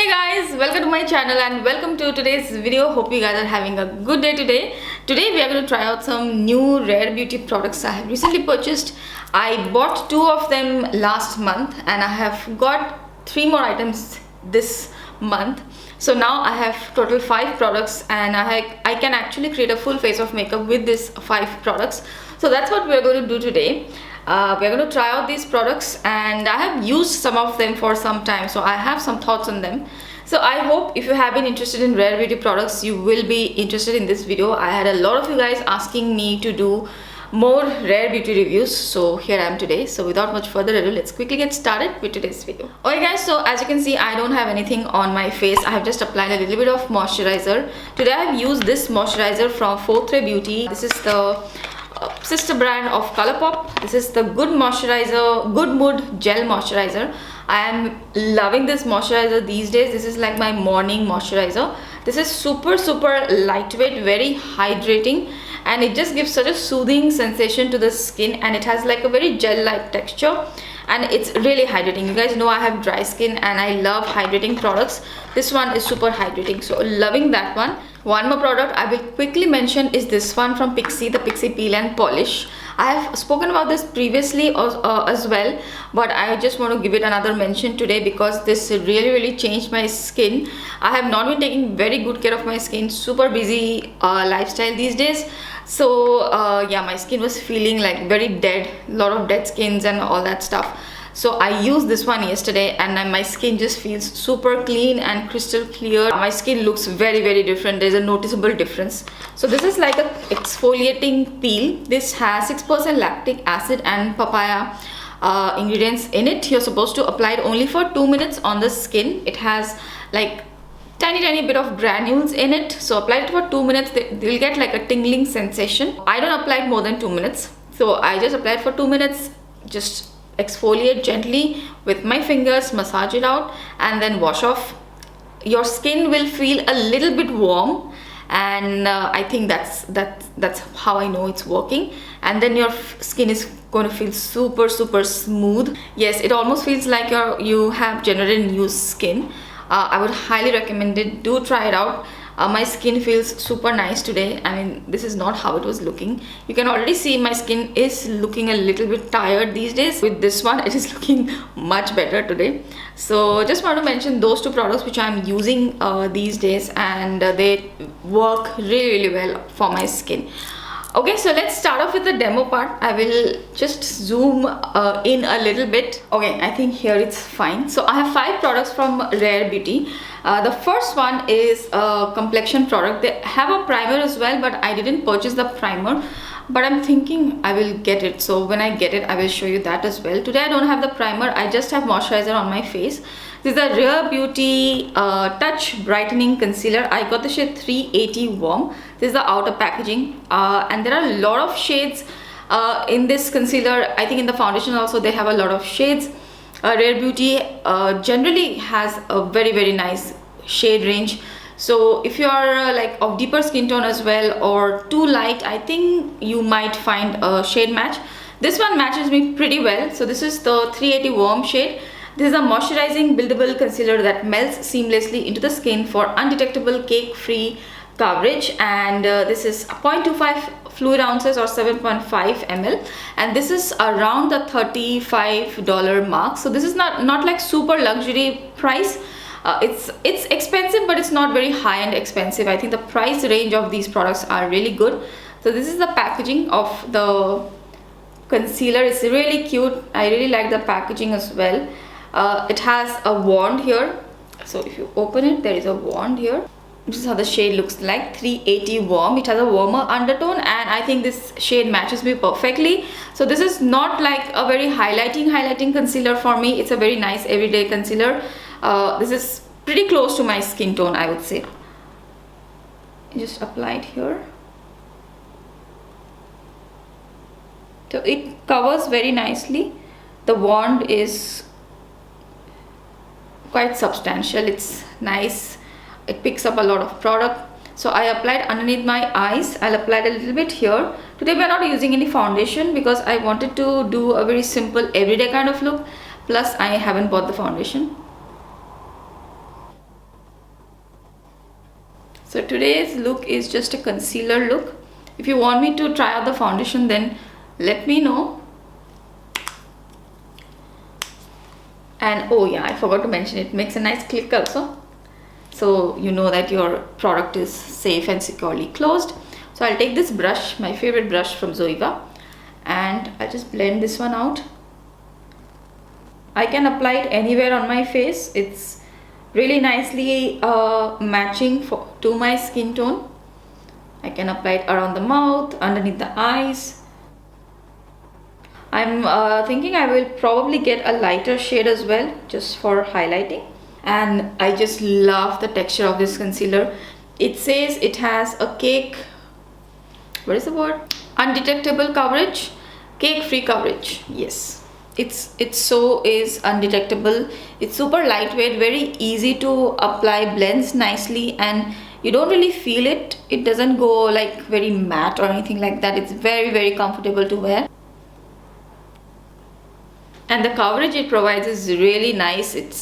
Hey guys, welcome to my channel and welcome to today's video. Hope you guys are having a good day today. Today we are going to try out some new Rare Beauty products I have recently purchased. I bought 2 of them last month and I have got 3 more items this month. So now I have total 5 products and I can actually create a full face of makeup with these 5 products. So that's what we are going to do today. We're going to try out these products and I have used some of them for some time, so I have some thoughts on them. So I hope if you have been interested in Rare Beauty products, you will be interested in this video. I had a lot of you guys asking me to do more Rare Beauty reviews, so here I am today. So without much further ado, let's quickly get started with today's video. Okay guys, so as you can see, I don't have anything on my face. I have just applied a little bit of moisturizer. Today I have used this moisturizer from Fourth Ray Beauty. This is the sister brand of Colourpop. This is the Good Moisturizer, Good Mood Gel Moisturizer. I am loving this moisturizer these days. This is like my morning moisturizer. This is super lightweight, very hydrating, and it just gives such a soothing sensation to the skin, and it has like a very gel-like texture and it's really hydrating. You guys know I have dry skin and I love hydrating products. This one is super hydrating, so loving that one. One more product I will quickly mention is this one from Pixi, the Pixi Peel and Polish. I have spoken about this previously as well, but I just want to give it another mention today because this really changed my skin. I have not been taking very good care of my skin, super busy lifestyle these days. So yeah, my skin was feeling like very dead, lot of dead skins and all that stuff. So I used this one yesterday and my skin just feels super clean and crystal clear. My skin looks very different. There's a noticeable difference. So this is like a exfoliating peel. This has 6% lactic acid and papaya ingredients in it. You're supposed to apply it only for 2 minutes on the skin. It has like tiny bit of granules in it, so apply it for 2 minutes. They'll get like a tingling sensation. I don't apply it more than 2 minutes, so I just apply it for 2 minutes. Just exfoliate gently with my fingers, massage it out and then wash off. Your skin will feel a little bit warm, and I think that's how I know it's working. And then your skin is going to feel super smooth. Yes, it almost feels like you have generated new skin. I would highly recommend it. Do try it out. My skin feels super nice today. I mean, this is not how it was looking. You can already see my skin is looking a little bit tired these days. With this one, it is looking much better today. So just want to mention those 2 products which I'm using these days, and they work really well for my skin. Okay, so let's start off with the demo part. I will just zoom in a little bit. Okay, I think here it's fine. So I have 5 products from Rare Beauty. The first one is a complexion product. They have a primer as well, but I didn't purchase the primer, but I'm thinking I will get it. So when I get it, I will show you that as well. Today I don't have the primer. I just have moisturizer on my face. This is a Rare Beauty Touch Brightening Concealer. I got the shade 380 Warm. This is the outer packaging, and there are a lot of shades in this concealer. I think in the foundation also they have a lot of shades. Rare Beauty generally has a very nice shade range. So if you are like of deeper skin tone as well or too light, I think you might find a shade match. This one matches me pretty well. So this is the 380 Warm shade. This is a moisturizing buildable concealer that melts seamlessly into the skin for undetectable cake-free coverage, and this is 0.25 fluid ounces or 7.5 ml, and this is around the $35 mark. So this is not like super luxury price. It's expensive, but it's not very high-end expensive. I think the price range of these products are really good. So this is the packaging of the concealer. It's really cute. I really like the packaging as well. It has a wand here, so if you open it, there is a wand here. This is how the shade looks like, 380 Warm. It has a warmer undertone, and I think this shade matches me perfectly. So this is not like a very highlighting concealer for me. It's a very nice everyday concealer. This is pretty close to my skin tone, I would say. Just apply it here. So it covers very nicely. The wand is quite substantial. It's nice. It picks up a lot of product. So I applied underneath my eyes. I'll apply it a little bit here. Today we're not using any foundation because I wanted to do a very simple everyday kind of look. Plus I haven't bought the foundation. So today's look is just a concealer look. If you want me to try out the foundation, then let me know. And oh yeah, I forgot to mention, it makes a nice click also. So you know that your product is safe and securely closed. So I'll take this brush, my favorite brush from Zoeva, and I'll just blend this one out. I can apply it anywhere on my face. It's really nicely matching to my skin tone. I can apply it around the mouth, underneath the eyes. I'm thinking I will probably get a lighter shade as well, just for highlighting. And I just love the texture of this concealer. It says it has a cake, what is the word? Undetectable coverage, cake free coverage. Yes, it so is undetectable. It's super lightweight, very easy to apply, blends nicely, and you don't really feel it. It doesn't go like very matte or anything like that. It's very comfortable to wear. And the coverage it provides is really nice. It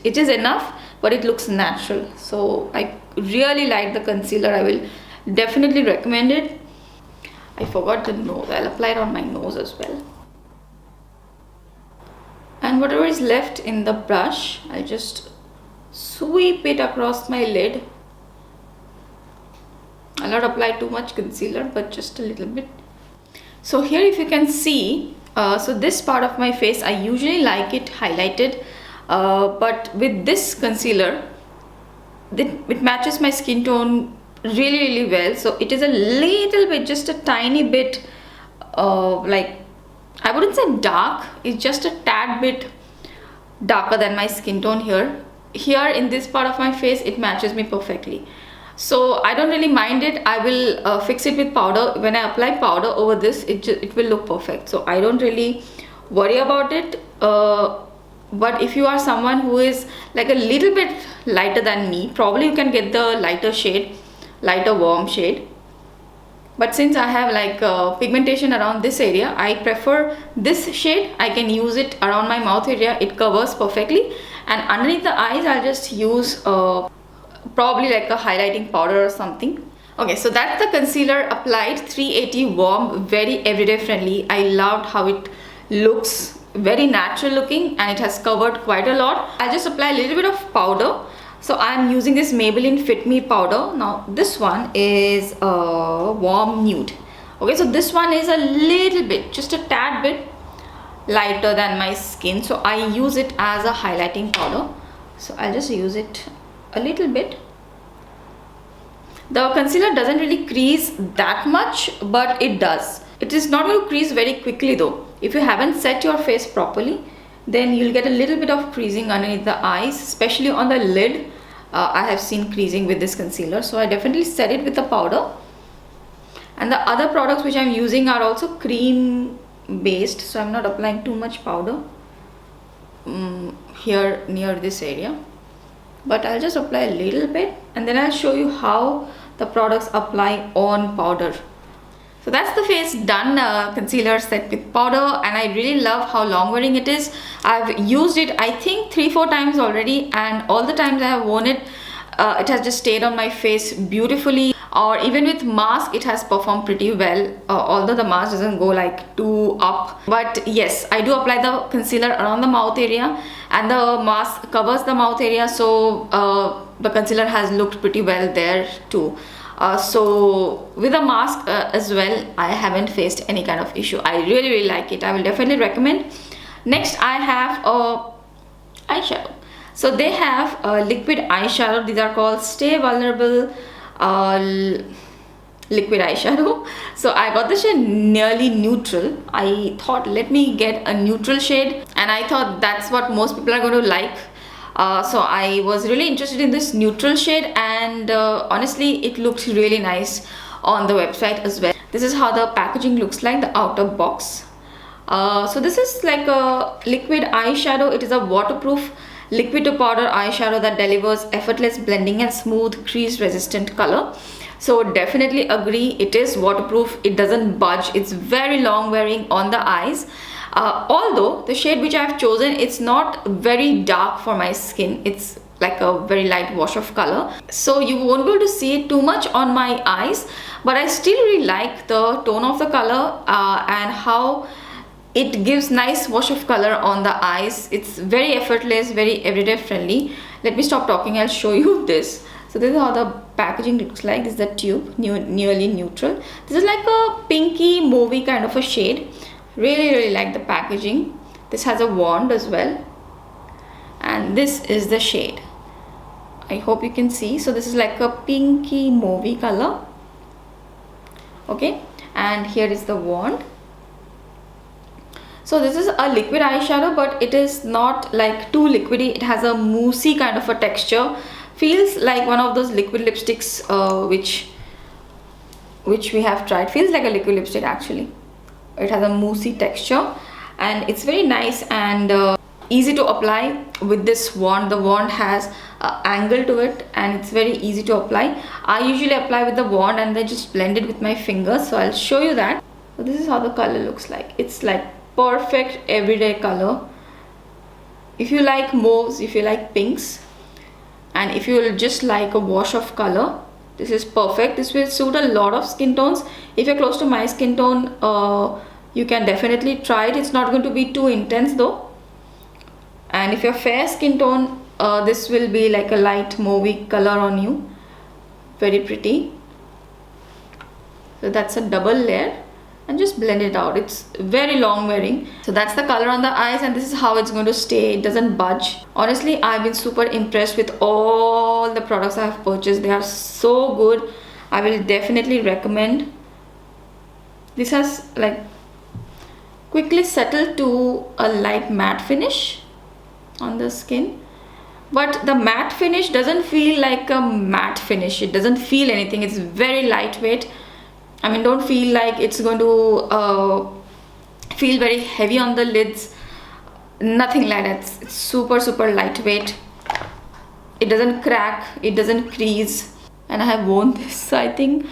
is enough, but it looks natural. So I really like the concealer. I will definitely recommend it. I forgot the nose. I'll apply it on my nose as well. And whatever is left in the brush, I'll just sweep it across my lid. I'll not apply too much concealer, but just a little bit. So here, if you can see, so this part of my face, I usually like it highlighted, but with this concealer, it matches my skin tone really well. So it is a little bit, just a tiny bit, like, I wouldn't say dark, it's just a tad bit darker than my skin tone here. Here in this part of my face, it matches me perfectly. So I don't really mind it. I will fix it with powder. When I apply powder over this, it will look perfect. So I don't really worry about it. But if you are someone who is like a little bit lighter than me, probably you can get the lighter shade, lighter warm shade. But since I have like pigmentation around this area, I prefer this shade. I can use it around my mouth area. It covers perfectly. And underneath the eyes, I'll just use probably like a highlighting powder or something. Okay, so that's the concealer applied. 380 warm, very everyday friendly. I loved how it looks, very natural looking, and it has covered quite a lot. I'll just apply a little bit of powder. So I'm using this Maybelline Fit Me powder. Now this one is a warm nude. Okay, so this one is a little bit, just a tad bit lighter than my skin. So I use it as a highlighting powder. So I'll just use it a little bit. The concealer doesn't really crease that much, but it does. It is not going to crease very quickly though. If you haven't set your face properly, then you'll get a little bit of creasing underneath the eyes, especially on the lid. I have seen creasing with this concealer, so I definitely set it with the powder. And the other products which I'm using are also cream based, so I'm not applying too much powder here near this area, but I'll just apply a little bit, and then I'll show you how the products apply on powder. So that's the face done, concealer set with powder, and I really love how long wearing it is. I've used it I think 3-4 times already, and all the times I have worn it, it has just stayed on my face beautifully. Or even with mask, it has performed pretty well, although the mask doesn't go like too up. But yes, I do apply the concealer around the mouth area, and the mask covers the mouth area, so the concealer has looked pretty well there too. So with a mask as well, I haven't faced any kind of issue. I really like it. I will definitely recommend. Next, I have a eyeshadow. So they have a liquid eyeshadow. These are called Stay Vulnerable liquid eyeshadow. So I got the shade Nearly Neutral. I thought, let me get a neutral shade, and I thought that's what most people are going to like. So I was really interested in this neutral shade, and honestly it looked really nice on the website as well. This is how the packaging looks like, the outer box. So this is like a liquid eyeshadow. It is a waterproof liquid to powder eyeshadow that delivers effortless blending and smooth crease resistant color. So definitely agree, it is waterproof, it doesn't budge, it's very long wearing on the eyes. Although the shade which I have chosen, it's not very dark for my skin. It's like a very light wash of color, so you won't be able to see it too much on my eyes, but I still really like the tone of the color and how it gives nice wash of color on the eyes. It's very effortless, very everyday friendly. Let me stop talking, I'll show you this. So this is how the packaging looks like. This is the tube, nearly neutral. This is like a pinky mauvey kind of a shade. Really like the packaging. This has a wand as well, and this is the shade. I hope you can see. So this is like a pinky mauvey color. Okay, and here is the wand. So this is a liquid eyeshadow, but it is not like too liquidy. It has a moussey kind of a texture. Feels like one of those liquid lipsticks which we have tried. Feels like a liquid lipstick actually. It has a moussey texture and it's very nice and easy to apply with this wand. The wand has an angle to it and it's very easy to apply. I usually apply with the wand and then just blend it with my fingers, so I'll show you that. So this is how the color looks like. It's like perfect everyday color. If you like mauves, if you like pinks, and if you will just like a wash of color, this is perfect. This will suit a lot of skin tones. If you're close to my skin tone, you can definitely try it. It's not going to be too intense though. And if you're fair skin tone, this will be like a light mauvey color on you. Very pretty. So that's a double layer, and just blend it out. It's very long wearing. So that's the color on the eyes, and this is how it's going to stay. It doesn't budge. Honestly, I've been super impressed with all the products I have purchased. They are so good. I will definitely recommend. This has like quickly settled to a light matte finish on the skin, but the matte finish doesn't feel like a matte finish. It doesn't feel anything. It's very lightweight. I mean, don't feel like it's going to feel very heavy on the lids. Nothing like that. It's super lightweight. It doesn't crack, it doesn't crease. And I have worn this, I think,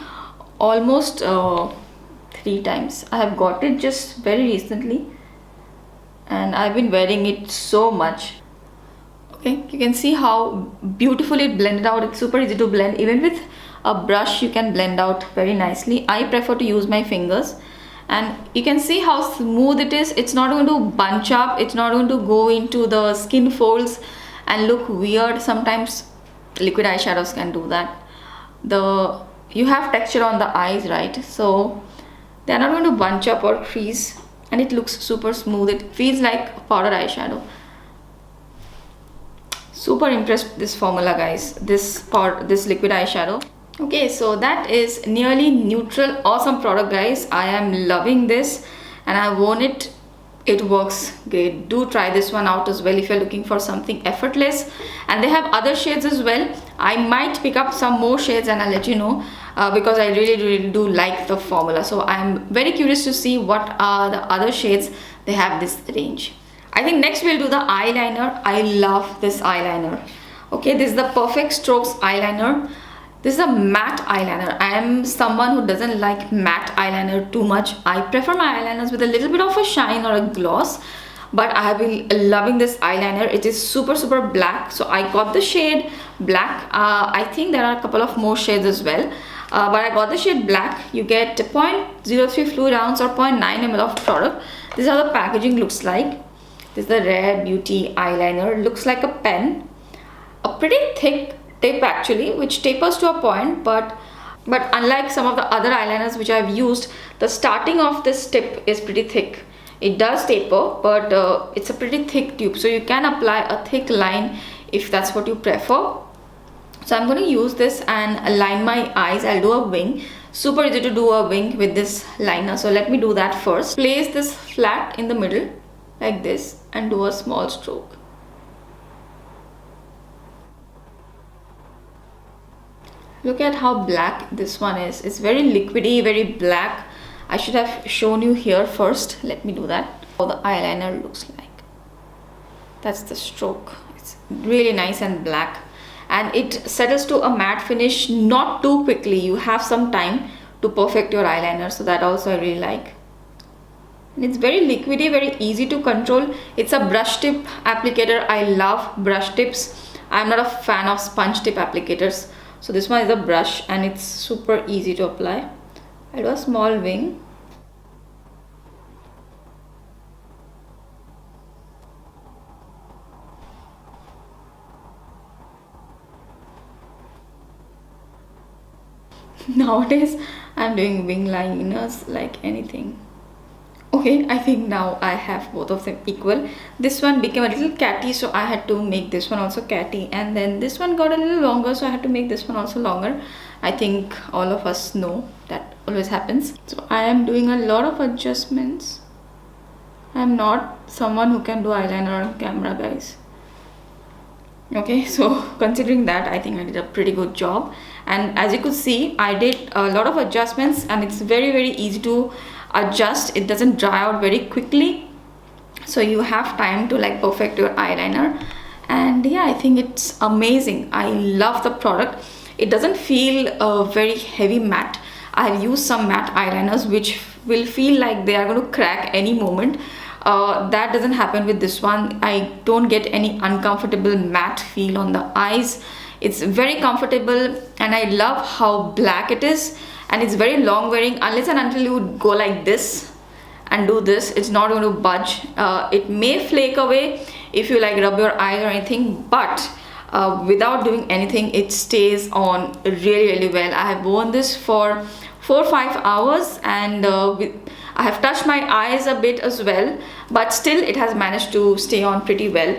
almost 3 times. I have got it just very recently and I've been wearing it so much. Okay, you can see how beautifully it blended out. It's super easy to blend. Even with a brush you can blend out very nicely. I prefer to use my fingers, and you can see how smooth it is. It's not going to bunch up. It's not going to go into the skin folds and look weird. Sometimes liquid eyeshadows can do that. You have texture on the eyes, right? So they're not going to bunch up or crease, and it looks super smooth. It feels like powder eyeshadow. Super impressed with this formula, guys. This liquid eyeshadow. Okay, so that is nearly neutral. Awesome product, guys. I am loving this and I've worn it. It works great. Do try this one out as well if you're looking for something effortless. And they have other shades as well. I might pick up some more shades and I'll let you know because I really do like the formula. So I'm very curious to see what are the other shades they have this range. I think next we'll do the eyeliner. I love this eyeliner. Okay, this is the Perfect Strokes eyeliner. This is a matte eyeliner. I am someone who doesn't like matte eyeliner too much. I prefer my eyeliners with a little bit of a shine or a gloss. But I have been loving this eyeliner. It is super black. So I got the shade black. I think there are a couple of more shades as well. But I got the shade black. You get 0.03 fluid ounce or 0.9 ml of product. This is how the packaging looks like. This is the Rare Beauty eyeliner. Looks like a pen. A pretty thick tip actually, which tapers to a point, but unlike some of the other eyeliners which I've used, the starting of this tip is pretty thick. It does taper, but it's a pretty thick tube, so you can apply a thick line if that's what you prefer. So I'm going to use this and line my eyes. I'll do a wing. Super easy to do a wing with this liner, so let me do that first. Place this flat in the middle like this and do a small stroke. Look at how black this one is. It's very liquidy, very black. I should have shown you here first. Let me do that. How the eyeliner looks like. That's the stroke. It's really nice and black. And it settles to a matte finish not too quickly. You have some time to perfect your eyeliner. So that also I really like. And it's very liquidy, very easy to control. It's a brush tip applicator. I love brush tips. I'm not a fan of sponge tip applicators. So this one is a brush and it's super easy to apply. I do a small wing. Nowadays I'm doing wing liners like anything. Okay, I think now I have both of them equal. This one became a little catty, so I had to make this one also catty, and then this one got a little longer, so I had to make this one also longer. I think all of us know that always happens. So I am doing a lot of adjustments. I'm not someone who can do eyeliner on camera, guys. Okay, so considering that, I think I did a pretty good job. And as you could see, I did a lot of adjustments and it's very easy to adjust. It doesn't dry out very quickly, so you have time to like perfect your eyeliner. And yeah, I think it's amazing. I love the product. It doesn't feel very heavy matte. I have used some matte eyeliners which will feel like they are going to crack any moment. That doesn't happen with this one. I don't get any uncomfortable matte feel on the eyes. It's very comfortable and I love how black it is, and it's very long wearing. Unless and until you go like this and do this, it's not going to budge. It may flake away if you like rub your eyes or anything, but without doing anything, it stays on really well. I have worn this for 4 or 5 hours and I have touched my eyes a bit as well, but still it has managed to stay on pretty well.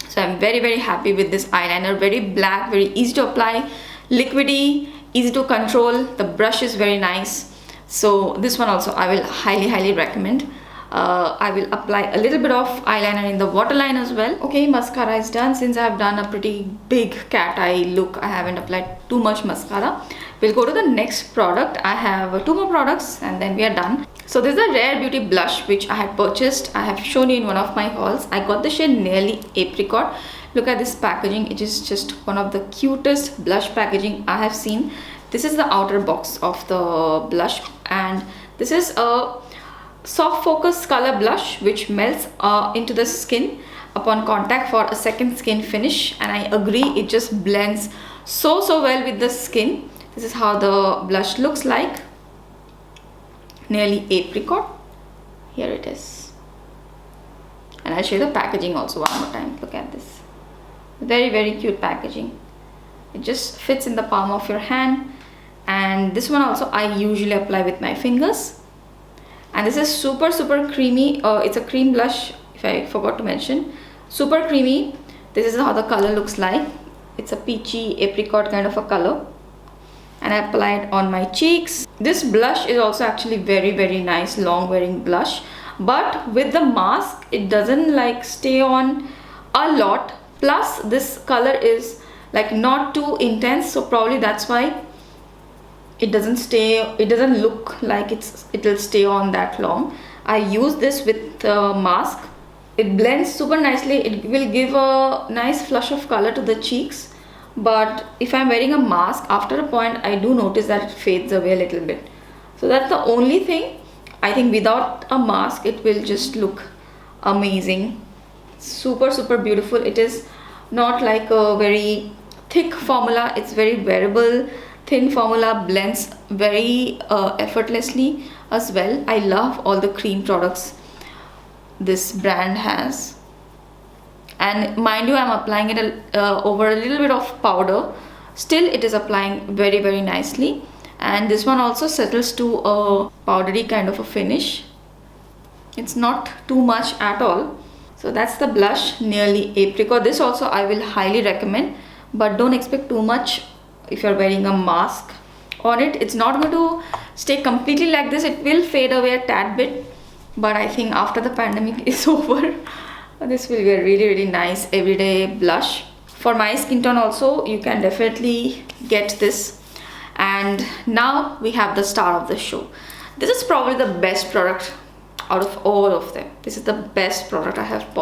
So I'm very happy with this eyeliner. Very black, very easy to apply, liquidy, easy to control. The brush is very nice. So this one also I will highly recommend. I will apply a little bit of eyeliner in the waterline as well. Okay, mascara is done. Since I have done a pretty big cat eye look, I haven't applied too much mascara. We'll go to the next product. I have 2 more products and then we are done. So this is a Rare Beauty blush which I had purchased. I have shown you in one of my hauls. I got the shade Nearly Apricot. Look at this packaging. It is just one of the cutest blush packaging I have seen. This is the outer box of the blush, and this is a soft focus color blush which melts into the skin upon contact for a second skin finish, and I agree, it just blends so well with the skin. This is how the blush looks like. Nearly Apricot. Here it is. And I'll show you the packaging also one more time. Look at this. Very cute packaging. It just fits in the palm of your hand. And this one also I usually apply with my fingers. And this is super creamy. It's a cream blush, if I forgot to mention. Super creamy. This is how the color looks like. It's a peachy apricot kind of a color. And I apply it on my cheeks. This blush is also actually very nice long wearing blush, but with the mask it doesn't like stay on a lot. Plus this color is like not too intense, so probably that's why it doesn't look like it'll stay on that long. I use this with the mask. It blends super nicely. It will give a nice flush of color to the cheeks. But if I'm wearing a mask, after a point I do notice that it fades away a little bit. So that's the only thing. I think without a mask it will just look amazing. Super beautiful. It is not like a very thick formula. It's very wearable, thin formula, blends very effortlessly as well. I love all the cream products this brand has. And mind you, I'm applying it over a little bit of powder. Still it is applying very nicely, and this one also settles to a powdery kind of a finish. It's not too much at all. So that's the blush Nearly Apricot. This also I will highly recommend, but don't expect too much if you're wearing a mask on it. It's not going to stay completely like this. It will fade away a tad bit, but I think after the pandemic is over, this will be a really nice everyday blush. For my skin tone also, you can definitely get this. And now we have the star of the show. This is probably the best product out of all of them. This is the best product I have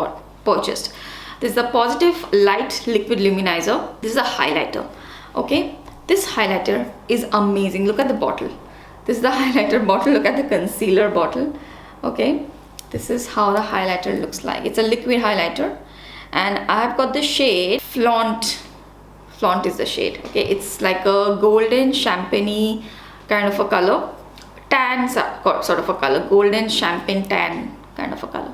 purchased. This is the Positive Light Liquid Luminizer. This is a highlighter. Okay, this highlighter is amazing. Look at the bottle. This is the highlighter bottle. Look at the concealer bottle. Okay, this is how the highlighter looks like. It's a liquid highlighter, and I've got the shade Flaunt. Flaunt is the shade. Okay, it's like a golden champagne kind of a color, tan sort of a color, golden champagne tan kind of a color.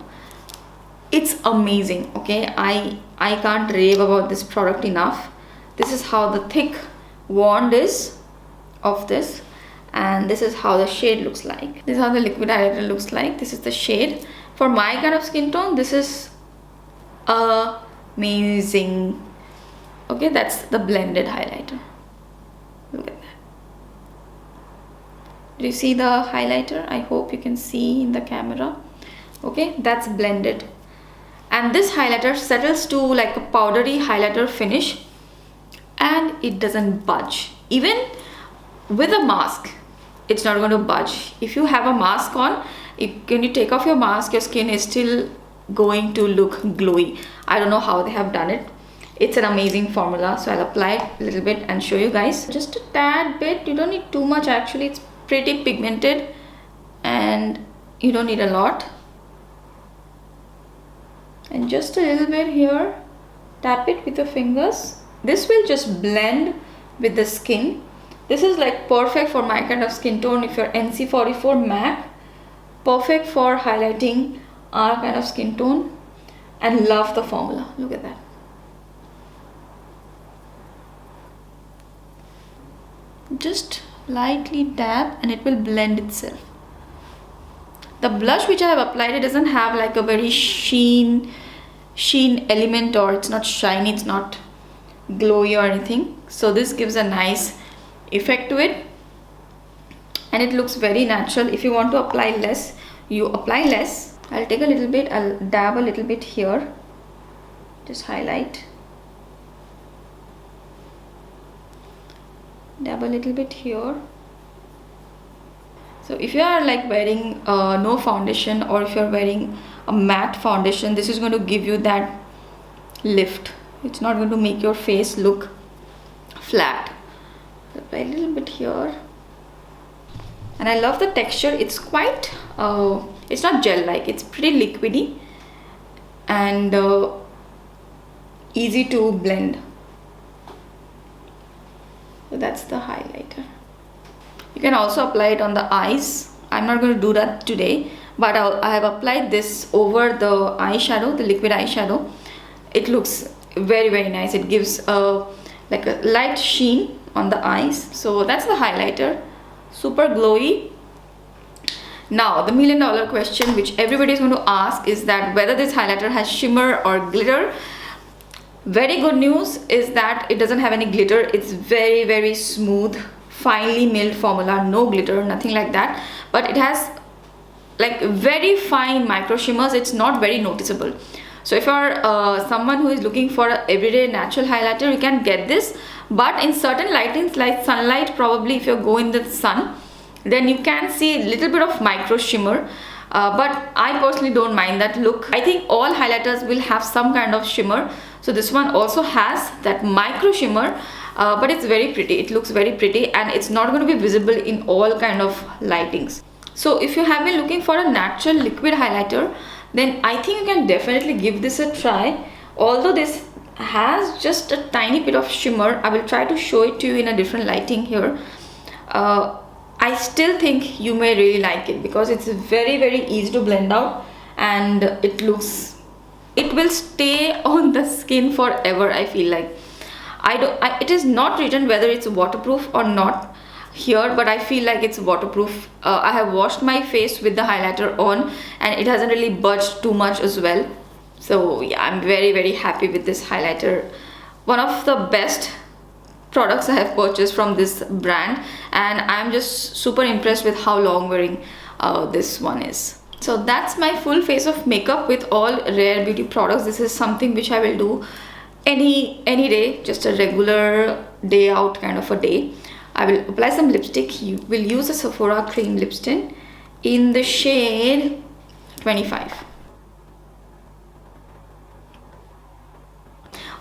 It's amazing. Okay, I can't rave about this product enough. This is how the thick wand is of this, and this is how the shade looks like. This is how the liquid highlighter looks like. This is the shade. For my kind of skin tone, this is amazing. Okay, that's the blended highlighter. Look at that. Do you see the highlighter? I hope you can see in the camera. Okay, that's blended. And this highlighter settles to like a powdery highlighter finish, and it doesn't budge. Even with a mask, it's not going to budge. If you have a mask on, when you take off your mask, your skin is still going to look glowy. I don't know how they have done it. It's an amazing formula. So I'll apply it a little bit and show you guys. Just a tad bit. You don't need too much actually. It's pretty pigmented and you don't need a lot. And just a little bit here. Tap it with your fingers. This will just blend with the skin. This is like perfect for my kind of skin tone. If you're NC44 MAC, perfect for highlighting our kind of skin tone, and love the formula. Look at that. Just lightly dab and it will blend itself. The blush which I have applied, it doesn't have like a very sheen element, or it's not shiny, it's not glowy or anything. So this gives a nice effect to it and it looks very natural. If you want to apply less, you apply less. I'll take a little bit, I'll dab a little bit here, just highlight, dab a little bit here. So if you are like wearing no foundation, or if you're wearing a matte foundation, this is going to give you that lift. It's not going to make your face look flat. Apply a little bit here. And I love the texture. It's quite, it's not gel-like, it's pretty liquidy and easy to blend. So that's the highlighter. You can also apply it on the eyes. I'm not going to do that today, but I have applied this over the eyeshadow, the liquid eyeshadow. It looks very, very nice. It gives like a light sheen on the eyes. So that's the highlighter. Super glowy. Now the $1 million question which everybody is going to ask is that whether this highlighter has shimmer or glitter. Very good news is that it doesn't have any glitter. It's very, very smooth, finely milled formula, no glitter, nothing like that, but it has like very fine micro shimmers. It's not very noticeable. So if you're someone who is looking for an everyday natural highlighter, you can get this, but in certain lightings like sunlight, probably if you go in the sun, then you can see a little bit of micro shimmer, but I personally don't mind that look. I think all highlighters will have some kind of shimmer, so this one also has that micro shimmer, but it's very pretty. It looks very pretty and it's not going to be visible in all kind of lightings. So if you have been looking for a natural liquid highlighter, then I think you can definitely give this a try. Although this has just a tiny bit of shimmer, I will try to show it to you in a different lighting here. I still think you may really like it because it's very, very easy to blend out and it will stay on the skin forever. I feel like it is not written whether it's waterproof or not here, but I feel like it's waterproof. I have washed my face with the highlighter on and it hasn't really budged too much as well. So yeah, I'm very, very happy with this highlighter. One of the best products I have purchased from this brand, and I'm just super impressed with how long wearing this one is. So that's my full face of makeup with all Rare Beauty products. This is something which I will do any day, just a regular day out kind of a day. I will apply some lipstick. You will use a Sephora cream lipstick in the shade 25.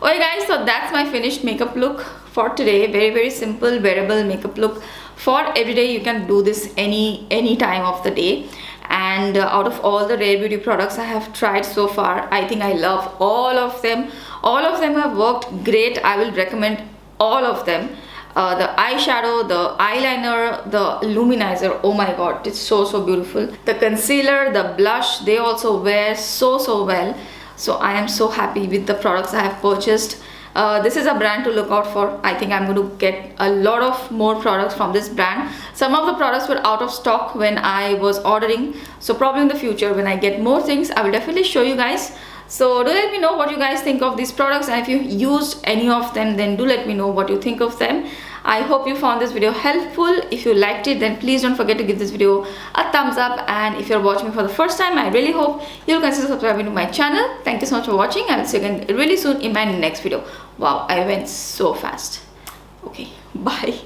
Okay guys, so that's my finished makeup look for today. Very, very simple wearable makeup look for every day. You can do this any time of the day. and out of all the Rare Beauty products I have tried so far, I think I love all of them. All of them have worked great. I will recommend all of them. The eyeshadow, the eyeliner, the luminizer, oh my god, it's so beautiful. The concealer, the blush, they also wear so well. So I am so happy with the products I have purchased. This is a brand to look out for. I think I'm going to get a lot of more products from this brand. Some of the products were out of stock when I was ordering, so probably in the future when I get more things, I will definitely show you guys. So do let me know what you guys think of these products, and if you used any of them, then do let me know what you think of them. I hope you found this video helpful. If you liked it, then please don't forget to give this video a thumbs up, and if you're watching me for the first time, I really hope you'll consider subscribing to my channel. Thank you so much for watching. I will see you again really soon in my next video. Wow, I went so fast. Okay, bye.